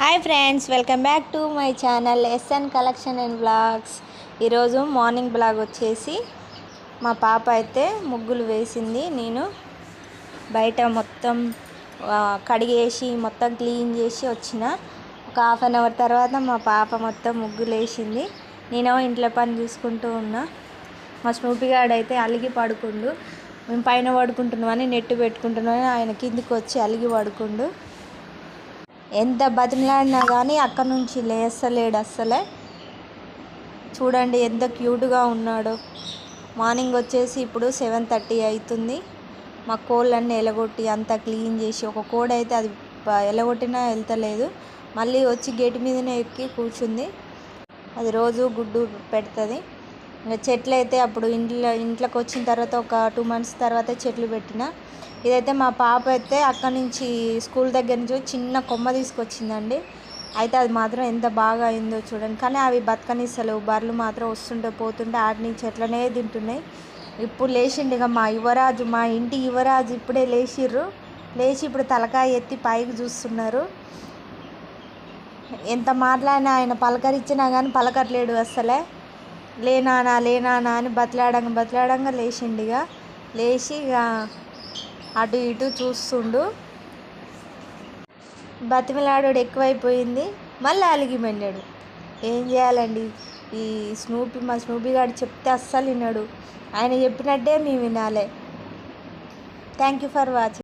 Hi friends, welcome back to my channel SN collection and blogs. ఈరోజు morning blog వచ్చేసి మా పాప అయితే ముగ్గులు వేసింది. నేను బయట మొత్తం కడిగేసి మొత్తం క్లీన్ చేసి వచ్చిన. ఒక హాఫ్ అన్ అవర్ తర్వాత మా పాప మొత్తం ముగ్గులు వేసింది. నేను ఇంట్లో పని చూసుకుంటూ ఉన్నా. మా స్నూపిగాడు అయితే అలిగి పడుకుండు. మేము పైన పడుకుంటున్నామని నెట్టు పెట్టుకుంటున్నామని ఆయన కిందికి వచ్చి అలిగి పడుకుండు. ఎంత బతిమలాడినా కానీ అక్కడి నుంచి లేస్తలేడు అస్సలే. చూడండి ఎంత క్యూట్గా ఉన్నాడో. మార్నింగ్ వచ్చేసి ఇప్పుడు 7:30 అవుతుంది. మా కోళ్ళన్నీ ఎలగొట్టి అంతా క్లీన్ చేసి, ఒక కోడి అయితే అది ఎలగొట్టినా వెళ్తలేదు, మళ్ళీ వచ్చి గేటు మీదనే ఎక్కి కూర్చుంది. అది రోజు గుడ్డు పెడుతుంది. ఇంకా చెట్లు అయితే అప్పుడు ఇంట్లోకి వచ్చిన తర్వాత ఒక 2 months తర్వాత చెట్లు పెట్టిన. ఇదైతే మా పాప అయితే అక్కడి నుంచి స్కూల్ దగ్గర నుంచి చిన్న కొమ్మ తీసుకొచ్చిందండి. అయితే అది మాత్రం ఎంత బాగా అయిందో చూడండి. కానీ అవి బతకనిస్తలేవు. బర్రెలు మాత్రం వస్తుంటే పోతుంటే ఆటి నుంచి చెట్లనే తింటున్నాయి. ఇప్పుడు లేచిండు ఇక మా యువరాజు, మా ఇంటి యువరాజు ఇప్పుడే లేచిర్రు. లేచి ఇప్పుడు తలకాయ ఎత్తి పైకి చూస్తున్నారు. ఎంత మాట్లాడినా ఆయన పలకరించినా కానీ పలకట్లేడు అస్సలే. లేనానా లేనానా అని బతలాడంగా లేచిండు. ఇక లేచి ఇక అటు ఇటు చూస్తుండు. బతిమలాడు ఎక్కువైపోయింది. మళ్ళీ అలిగిపోయాడు. ఏం చేయాలండి, ఈ మా స్నూపీ గారు చెప్తే అస్సలు విన్నాడు. ఆయన చెప్పినట్టే మేము వినాలి. Thank you for watching.